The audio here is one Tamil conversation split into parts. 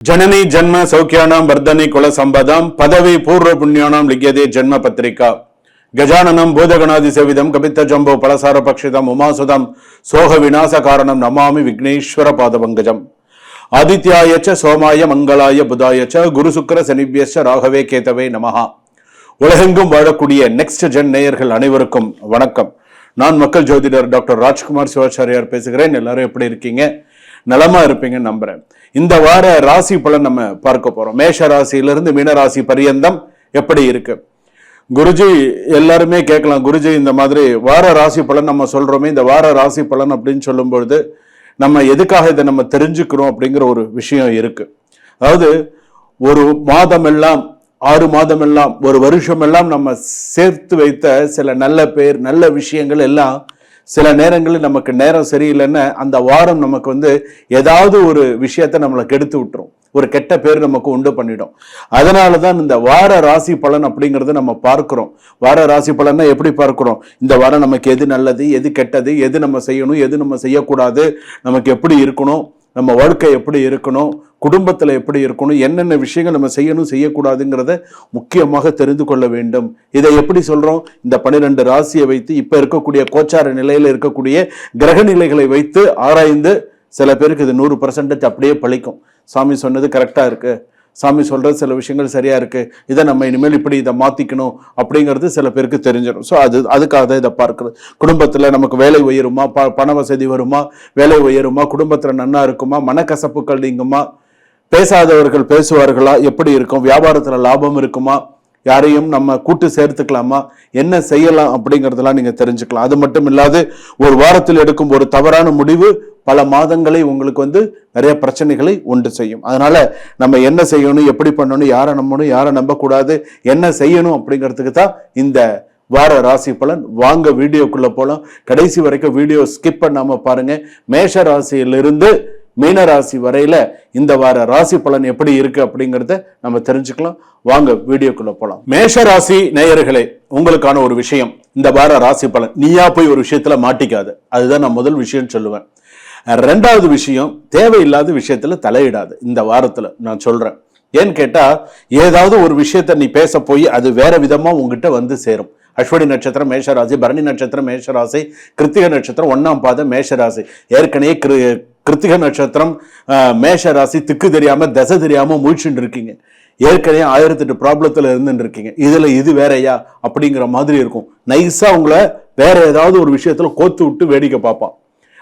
जननी जन्म सौख्यानां वर्धनी कुल संपदां पदवी पूर्व पुण्यानां लिख्यते जन्म पत्रिका गजाननं भूतगणादिसेवितं कपित्त जम्बो फलसार पक्षितम् उमासुतं सोह विनाश कारणं नमामि विघ्नेश्वर पादपङ्कजम् आदित्याय च सोमाय मंगलाय बुधाय च गुरु शुक्र शनिभ्यश्च राघवे केतवे नमः உலகெங்கும் வாழக்கூடிய நெக்ஸ்ட் ஜென் நேயர்கள் அனைவருக்கும் வணக்கம். நான் மக்கள் ஜோதிடர் டாக்டர் ராஜ்குமார் சிவாச்சாரியார் பேசுகிறேன். எல்லாரும் எப்படி இருக்கீங்க? நலமா இருப்பீங்கன்னு நம்புறேன். இந்த வார ராசி பலன் நம்ம பார்க்க போறோம். மேஷ ராசியிலிருந்து மீன ராசி பரியந்தம் எப்படி இருக்கு. குருஜி எல்லாருமே கேட்கலாம், குருஜி இந்த மாதிரி வார ராசி பலன் நம்ம சொல்றோமே, இந்த வார ராசி பலன் அப்படின்னு சொல்லும் பொழுது நம்ம எதுக்காக இதை நம்ம தெரிஞ்சுக்கிறோம் அப்படிங்கிற ஒரு விஷயம் இருக்கு. அதாவது ஒரு மாதம் எல்லாம் 6 மாதம் எல்லாம் ஒரு வருஷம் எல்லாம் நம்ம சேர்த்து வைத்த சில நல்ல பேர் நல்ல விஷயங்கள் எல்லாம் சில நேரங்களில் நமக்கு நேரம் சரியில்லைன்னு அந்த வாரம் நமக்கு ஏதாவது ஒரு விஷயத்த நம்மளை கெடுத்து விட்டுரும், ஒரு கெட்ட பேர் நமக்கு உண்டு பண்ணிடும். அதனாலதான் இந்த வார ராசி பலன் அப்படிங்கறத நம்ம பார்க்கிறோம். வார ராசி பலன்னா எப்படி பார்க்கிறோம்? இந்த வாரம் நமக்கு எது நல்லது, எது கெட்டது, எது நம்ம செய்யணும், எது நம்ம செய்யக்கூடாது, நமக்கு எப்படி இருக்கணும், நம்ம வாழ்க்கை எப்படி இருக்கணும், குடும்பத்துல எப்படி இருக்கணும், என்னென்ன விஷயங்கள் நம்ம செய்யணும் செய்யக்கூடாதுங்கிறத முக்கியமாக தெரிந்து கொள்ள வேண்டும். இதை எப்படி சொல்றோம்? இந்த 12 ராசியை வைத்து இப்ப இருக்கக்கூடிய கோச்சார நிலையில இருக்கக்கூடிய கிரக நிலைகளை வைத்து ஆராய்ந்து சில பேருக்கு இது 100% அப்படியே பழிக்கும். சாமி சொன்னது கரெக்டா இருக்கு, சாமி சொல்றது சில விஷயங்கள் சரியா இருக்கு, இதை நம்ம இனிமேல் இப்படி இதை மாத்திக்கணும் அப்படிங்கிறது சில பேருக்கு தெரிஞ்சிடும். ஸோ அதுக்காக தான் இதை பார்க்கிறது. குடும்பத்துல நமக்கு வேலை உயருமா, பண வசதி வருமா, வேலை உயருமா, குடும்பத்துல நன்னா இருக்குமா, மனக்கசப்புகள் நீங்குமா, பேசாதவர்கள் பேசுவார்களா, எப்படி இருக்கும், வியாபாரத்துல லாபம் இருக்குமா, யாரையும் நம்ம கூட்டு சேர்த்துக்கலாமா, என்ன செய்யலாம் அப்படிங்கிறதெல்லாம் நீங்க தெரிஞ்சுக்கலாம். அது மட்டும் இல்லாது ஒரு வாரத்தில் எடுக்கும் ஒரு தவறான முடிவு பல மாதங்களை உங்களுக்கு நிறைய பிரச்சனைகளை உண்டு செய்யும். அதனால நம்ம என்ன செய்யணும், எப்படி பண்ணணும், யாரை நம்பணும், யாரை நம்பக்கூடாது, என்ன செய்யணும் அப்படிங்கிறதுக்கு தான் இந்த வார ராசி பலன். வாங்க வீடியோக்குள்ள போலாம். கடைசி வரைக்கும் வீடியோ ஸ்கிப் பண்ணாம பாருங்க. மேஷ ராசியிலிருந்து மீன ராசி வரையில இந்த வார ராசி பலன் எப்படி இருக்கு அப்படிங்கறத நம்ம தெரிஞ்சுக்கலாம். வாங்க வீடியோக்குள்ள போலாம். மேஷ ராசி நேயர்களே, உங்களுக்கான ஒரு விஷயம், இந்த வார ராசி பலன் நீயா போய் ஒரு விஷயத்துல மாட்டிக்காது. அதுதான் நான் முதல் விஷயம் சொல்லுவேன். 2வது விஷயம், தேவையில்லாத விஷயத்துல தலையிடாது. இந்த வாரத்துல நான் சொல்றேன். ஏன்னு கேட்டா, ஏதாவது ஒரு விஷயத்த நீ பேச போய் அது வேற விதமா உங்ககிட்ட சேரும். அஸ்வினி நட்சத்திரம் மேஷராசி, பரணி நட்சத்திரம் மேஷராசி, கிருத்திக நட்சத்திரம் 1ஆம் பாதம் மேஷராசி. ஏற்கனவே கிருத்திக நட்சத்திரம் மேஷராசி திக்கு தெரியாம தசை தெரியாம முழிச்சுட்டு இருக்கீங்க. ஏற்கனவே 1008 ப்ராப்ளத்துல இருந்துட்டு இருக்கீங்க. இதுல இது வேறையா அப்படிங்கிற மாதிரி இருக்கும். நைஸா உங்களை வேற ஏதாவது ஒரு விஷயத்துல கோத்து விட்டு வேடிக்கை பார்ப்பான்.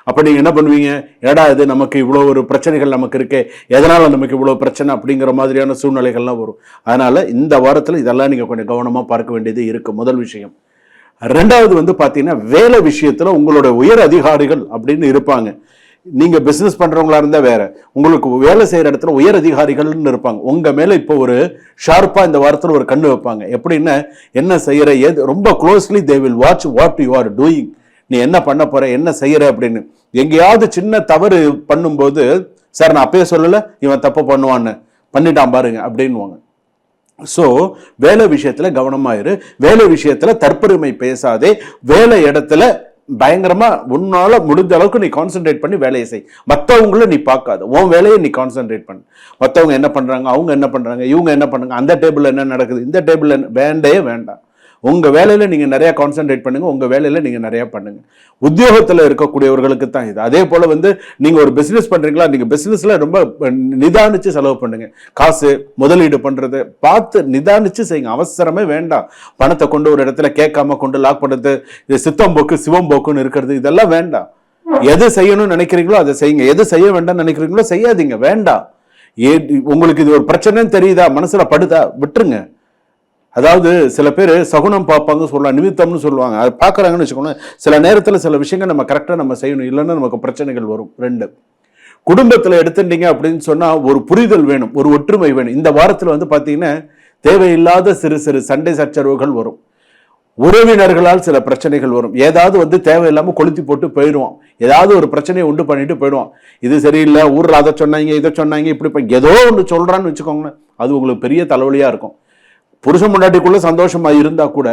அப்ப நீங்க என்ன பண்ணுவீங்க? ஏடா இது நமக்கு இவ்வளவு ஒரு பிரச்சனைகள் நமக்கு இருக்கே, எதனால நமக்கு இவ்வளவு பிரச்சனை அப்படிங்கிற மாதிரியான சூழ்நிலைகள்லாம் வரும். அதனால இந்த வாரத்துல இதெல்லாம் நீங்க கொஞ்சம் கவனமா பார்க்க வேண்டியது இருக்கு. முதல் விஷயம். 2வது பாத்தீங்கன்னா, வேலை விஷயத்துல உங்களோட உயர் அதிகாரிகள் அப்படின்னு இருப்பாங்க. நீங்க பிசினஸ் பண்றவங்களா இருந்தா வேற, உங்களுக்கு வேலை செய்யற இடத்துல உயர் அதிகாரிகள்னு இருப்பாங்க. உங்க மேல இப்போ ஒரு ஷார்ப்பா இந்த வாரத்துல ஒரு கண்ணு வைப்பாங்க. எப்படின்னா, என்ன செய்யற, ரொம்ப closely they will watch what you are doing. நீ என்ன பண்ண போற, என்ன செய்யற அப்படின்னு. எங்கேயாவது சின்ன தவறு பண்ணும்போது, சார் நான் அப்பயே சொல்லல, இவன் தப்பு பண்ணுவான்னு, பண்ணிட்டான் பாருங்க அப்படின்வாங்க. சோ வேலை விஷயத்துல கவனமாயிரு. வேலை விஷயத்துல தற்பெருமை பேசாதே. வேலை இடத்துல பயங்கரமா உன்னால முடிஞ்ச அளவுக்கு நீ கான்சென்ட்ரேட் பண்ணி வேலையை செய். மற்றவங்கள நீ பார்க்காத, உன் வேலையை நீ கான்சென்ட்ரேட் பண்ணு. மற்றவங்க என்ன பண்றாங்க, அவங்க என்ன பண்றாங்க, இவங்க என்ன பண்றாங்க, அந்த டேபிள்ல என்ன நடக்குது, இந்த டேபிள்ல வேண்டாம். உங்க வேலையில நீங்க நிறைய கான்சென்ட்ரேட் பண்ணுங்க. உங்க வேலையில நீங்க நிறைய பண்ணுங்க. உத்தியோகத்துல இருக்கக்கூடியவர்களுக்கு தான் இது. அதே போல நீங்க ஒரு பிசினஸ் பண்றீங்களா, நீங்க பிசினஸ்ல ரொம்ப நிதானிச்சு செலவு பண்ணுங்க. காசு முதலீடு பண்றது பார்த்து நிதானிச்சு செய்யுங்க. அவசரமே வேண்டாம். பணத்தை கொண்டு ஒரு இடத்துல கேட்காம கொண்டு லாக் பண்றது, சித்தம் போக்கு சிவம் போக்குன்னு இருக்கிறது, இதெல்லாம் வேண்டாம். எது செய்யணும்னு நினைக்கிறீங்களோ அதை செய்யுங்க. எது செய்ய வேண்டாம்னு நினைக்கிறீங்களோ செய்யாதீங்க. வேண்டாம். உங்களுக்கு இது ஒரு பிரச்சனைன்னு தெரியுதா, மனசுல படுதா, விட்டுருங்க. அதாவது சில பேர் சகுனம் பார்ப்பாங்க சொல்லலாம், நிமித்தம்னு சொல்லுவாங்க. அதை பார்க்குறாங்கன்னு வச்சுக்கோங்க. சில நேரத்தில் சில விஷயங்கள் நம்ம கரெக்டாக நம்ம செய்யணும், இல்லைன்னா நமக்கு பிரச்சனைகள் வரும். 2, குடும்பத்தில் எடுத்துட்டீங்க அப்படின்னு சொன்னால் ஒரு புரிதல் வேணும், ஒரு ஒற்றுமை வேணும். இந்த வாரத்தில் பார்த்தீங்கன்னா தேவையில்லாத சிறு சிறு சண்டை சச்சரவுகள் வரும். உறவினர்களால் சில பிரச்சனைகள் வரும். ஏதாவது தேவையில்லாமல் கொளுத்தி போட்டு போயிடுவான். ஏதாவது ஒரு பிரச்சனையை உண்டு பண்ணிட்டு போயிடுவான். இது சரியில்லை, ஊரில் அதை சொன்னாங்க, இதை சொன்னாங்க, இப்படி ஏதோ ஒன்று சொல்கிறான்னு வச்சுக்கோங்களேன். அது உங்களுக்கு பெரிய தலைவலியாக இருக்கும். புருஷன் முன்னாடிக்குள்ள சந்தோஷமா இருந்தா கூட,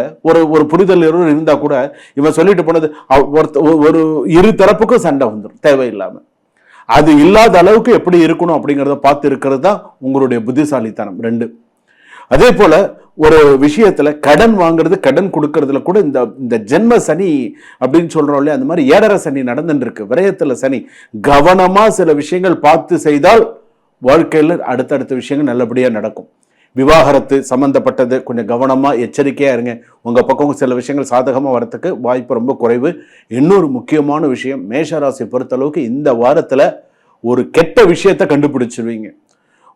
ஒரு புரிதல் இருந்தா கூட, இவன் சொல்லிட்டு போனது ஒரு இரு தரப்புக்கும் சண்டை வந்துடும் தேவையில்லாம. அது இல்லாத அளவுக்கு எப்படி இருக்கணும் அப்படிங்கிறத பார்த்து இருக்கிறது தான் உங்களுடைய புத்திசாலித்தனம். 2. அதே போல ஒரு விஷயத்துல கடன் வாங்குறது, கடன் கொடுக்கறதுல கூட இந்த ஜென்ம சனி அப்படின்னு சொல்றோம் இல்லையா, அந்த மாதிரி 7.5 சனி நடந்துட்டு இருக்கு. விரயத்துல சனி. கவனமா சில விஷயங்கள் பார்த்து செய்தால் வாழ்க்கையில அடுத்தடுத்த விஷயங்கள் நல்லபடியா நடக்கும். விவாகரத்து சம்பந்தப்பட்டது கொஞ்சம் கவனமா எச்சரிக்கையா இருங்க. உங்க பக்கம் சில விஷயங்கள் சாதகமா வரத்துக்கு வாய்ப்பு ரொம்ப குறைவு. இன்னொரு முக்கியமான விஷயம், மேஷராசி பொறுத்தளவுக்கு இந்த வாரத்துல ஒரு கெட்ட விஷயத்தை கண்டுபிடிச்சிருவீங்க.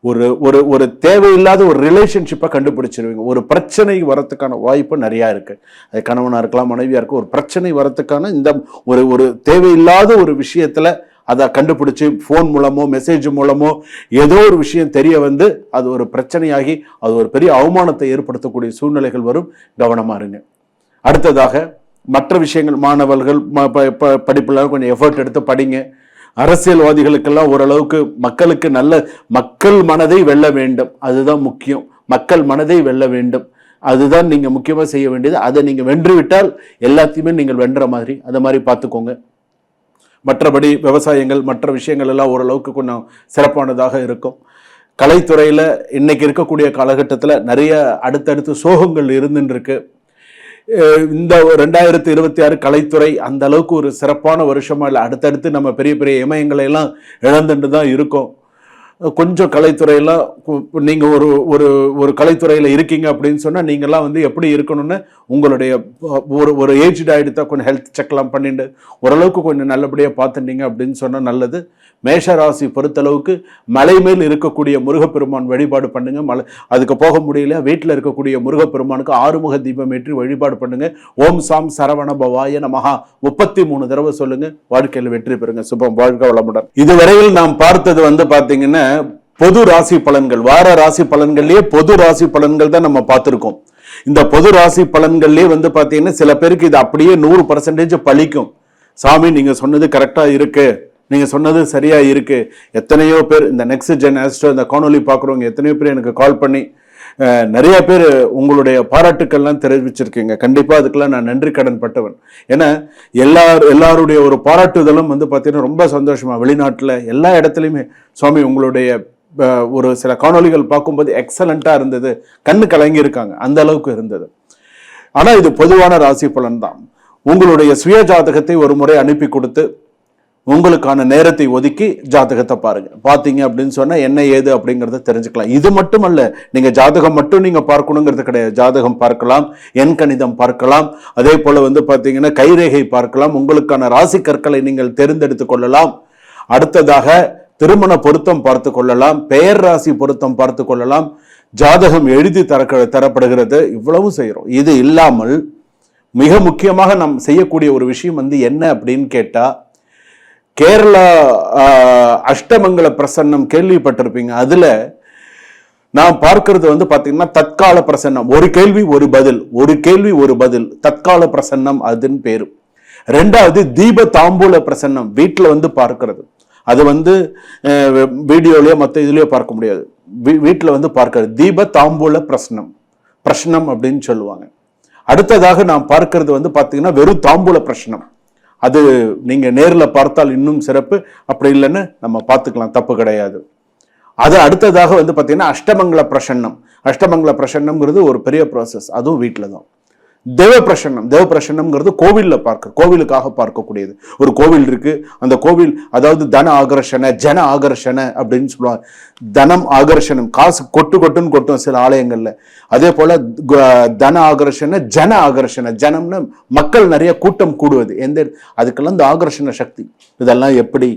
ஒரு ஒரு ஒரு தேவையில்லாத ஒரு ரிலேஷன்ஷிப்பை கண்டுபிடிச்சிருவீங்க. ஒரு பிரச்சனை வரத்துக்கான வாய்ப்பு நிறைய இருக்கு. அது கணவனா இருக்கலாம், மனைவியா இருக்கும். ஒரு பிரச்சனை வரத்துக்கான இந்த ஒரு ஒரு தேவையில்லாத ஒரு விஷயத்துல அதை கண்டுபிடிச்சு ஃபோன் மூலமோ மெசேஜ் மூலமோ ஏதோ ஒரு விஷயம் தெரிய வந்து அது ஒரு பிரச்சனையாகி அது ஒரு பெரிய அவமானத்தை ஏற்படுத்தக்கூடிய சூழ்நிலைகள் வரும். கவனமா இருங்க. அடுத்ததாக மற்ற விஷயங்கள், மாணவர்கள் படிப்புல கொஞ்சம் எஃபர்ட் எடுத்து படிங்க. அரசியல்வாதிகளுக்கெல்லாம் ஓரளவுக்கு மக்கள் மனதை வெல்ல வேண்டும். அதுதான் முக்கியம். மக்கள் மனதை வெல்ல வேண்டும். அதுதான் நீங்க முக்கியமா செய்ய வேண்டியது. அதை நீங்க வென்று விட்டால் எல்லாத்தையுமே நீங்கள் வென்ற மாதிரி, அதை மாதிரி பார்த்துக்கோங்க. மற்றபடி விவசாயங்கள் மற்ற விஷயங்கள் எல்லாம் ஓரளவுக்கு கொஞ்சம் சிறப்பானதாக இருக்கும். கலைத்துறையில இன்னைக்கு இருக்கக்கூடிய காலகட்டத்தில் நிறைய அடுத்தடுத்து சோகங்கள் இருந்துட்டு இருக்கு. இந்த 2026 கலைத்துறை அந்த அளவுக்கு ஒரு சிறப்பான வருஷமா இல்லை. அடுத்தடுத்து நம்ம பெரிய பெரிய இமயங்களை எல்லாம் இழந்துட்டு தான் இருக்கோம். கொஞ்சம் கலைத்துறையெல்லாம் நீங்க ஒரு ஒரு ஒரு கலைத்துறையில இருக்கீங்க அப்படின்னு சொன்னா நீங்கெல்லாம் வந்து எப்படி இருக்கணும்னு உங்களுடைய ஒரு ஏஜ்டு ஆயிடுத்தா கொஞ்சம் ஹெல்த் செக்லாம் பண்ணிட்டு ஓரளவுக்கு கொஞ்சம் நல்லபடியா பார்த்துட்டீங்க அப்படின்னு சொன்னா நல்லது. மேஷராசி பொறுத்தளவுக்கு மலை மேல் இருக்கக்கூடிய முருகப்பெருமான் வழிபாடு பண்ணுங்க. அதுக்கு போக முடியல, வீட்டில் இருக்கக்கூடிய முருகப்பெருமானுக்கு 6 முக தீபம் ஏற்றி வழிபாடு பண்ணுங்க. ஓம் சாம் சரவண பவாய நமஹா 33 தடவை சொல்லுங்க. வாழ்க்கையில் வெற்றி பெறுங்க. சுபம். வாழ்க வளமுடன். இதுவரையில் நாம் பார்த்தது வந்து பாத்தீங்கன்னா பொது ராசி பலன்கள். வார ராசி பலன்கள்லயே பொது ராசி பலன்கள் தான் நம்ம பார்த்திருக்கோம். இந்த பொது ராசி பலன்கள்லயே வந்து பாத்தீங்கன்னா சில பேருக்கு இது அப்படியே 100% பலிக்கும். சாமி நீங்க சொன்னது கரெக்டா இருக்கு, நீங்க சொன்னது சரியா இருக்கு. எத்தனையோ பேர் இந்த நெக்ஸ்ட் ஜென் ஆஸ்ட்ரோ இந்த காணொலி பாக்குறவங்க எத்தனையோ பேர் எனக்கு கால் பண்ணி நிறைய பேர் உங்களுடைய பாராட்டுக்கள்லாம் தெரிவிச்சிருக்கீங்க. கண்டிப்பா அதுக்கெல்லாம் நான் நன்றி கடன் பட்டவன். ஏன்னா எல்லாருடைய ஒரு பாராட்டுதலும் வந்து பார்த்தீங்கன்னா ரொம்ப சந்தோஷமா, வெளிநாட்டுல எல்லா இடத்துலையுமே சுவாமி உங்களுடைய ஒரு சில காணொலிகள் பார்க்கும்போது எக்ஸலண்டா இருந்தது, கண்ணு கலங்கி இருக்காங்க, அந்த அளவுக்கு இருந்தது. ஆனா இது பொதுவான ராசி பலன் தான். உங்களுடைய சுய ஜாதகத்தை ஒரு முறை அனுப்பி கொடுத்து உங்களுக்கான நேரத்தை ஒதுக்கி ஜாதகத்தை பாருங்க. பார்த்தீங்க அப்படின்னு சொன்னா என்ன ஏது அப்படிங்கறத தெரிஞ்சுக்கலாம். இது மட்டும் அல்ல, நீங்க ஜாதகம் மட்டும் நீங்க பார்க்கணுங்கிறது கிடையாது. ஜாதகம் பார்க்கலாம், எண் கணிதம் பார்க்கலாம், அதே போல வந்து பாத்தீங்கன்னா கைரேகை பார்க்கலாம். உங்களுக்கான ராசி கற்களை நீங்கள் தேர்ந்தெடுத்துக் கொள்ளலாம். அடுத்ததாக திருமண பொருத்தம் பார்த்து கொள்ளலாம், பெயர் ராசி பொருத்தம் பார்த்து கொள்ளலாம், ஜாதகம் எழுதி தரப்படுகிறது. இவ்வளவு செய்யறோம். இது இல்லாமல் மிக முக்கியமாக நாம் செய்யக்கூடிய ஒரு விஷயம் வந்து என்ன அப்படின்னு கேட்டா, கேரளா அஷ்டமங்கல பிரசன்னம் கேள்விப்பட்டிருப்பீங்க. அதுல நான் பார்க்கிறது வந்து பாத்தீங்கன்னா தற்கால பிரசன்னம். ஒரு கேள்வி ஒரு பதில், ஒரு கேள்வி ஒரு பதில், தற்கால பிரசன்னம் அதுன்னு பேரு. 2வது தீப தாம்பூல பிரசன்னம், வீட்டுல வந்து பார்க்கிறது. அது வந்து வீடியோலயோ மற்ற இதுலயோ பார்க்க முடியாது. வீட்டுல வந்து பார்க்கிறது தீப தாம்பூல பிரசன்னம் அப்படின்னு சொல்லுவாங்க. அடுத்ததாக நான் பார்க்கிறது வந்து பாத்தீங்கன்னா வெறும் தாம்பூல பிரசன்னம். அது நீங்க நேர்ல பார்த்தால் இன்னும் சிறப்பு. அப்படி இல்லைன்னு நம்ம பார்த்துக்கலாம், தப்பு கிடையாது. அது அடுத்ததாக வந்து பாத்தீங்கன்னா அஷ்டமங்கல பிரசன்னம்ங்கிறது ஒரு பெரிய ப்ராசஸ். அதுவும் வீட்டில தான். தேவ பிரசன்னம்ங்கிறது கோவிலுக்காக பார்க்கக்கூடியது. ஒரு கோவில் இருக்கு, அந்த கோவில் அதாவது தன ஆகர்ஷண ஜன ஆகர்ஷண அப்படின்னு சொல்லுவாங்க. தனம் ஆகர்ஷணம், காசு கொட்டுன்னு கொட்டும் சில ஆலயங்கள்ல. அதே போல தன ஆகர்ஷண ஜன ஆகர்ஷண, ஜனம்னு மக்கள் நிறைய கூட்டம் கூடுவது. அதுக்கெல்லாம் இந்த ஆகர்ஷண சக்தி. இதெல்லாம் எப்படி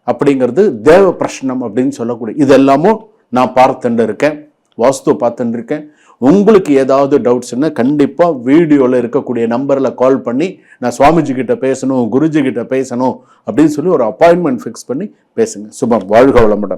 அப்படிங்கிறது தேவ பிரசன்னம் அப்படின்னு சொல்லக்கூடிய. இதெல்லாமும் நான் பார்த்துட்டு இருக்கேன், வாஸ்து பார்த்துட்டு இருக்கேன். உங்களுக்கு ஏதாவது டவுட்ஸ்னா கண்டிப்பா வீடியோல இருக்கக்கூடிய நம்பர்ல கால் பண்ணி நான் சுவாமிஜி கிட்ட பேசணும், குருஜி கிட்ட பேசணும் அப்படின்னு சொல்லி ஒரு அப்பாயின்மெண்ட் ஃபிக்ஸ் பண்ணி பேசுங்க. சுபம். வாழ்க வளமுடன்.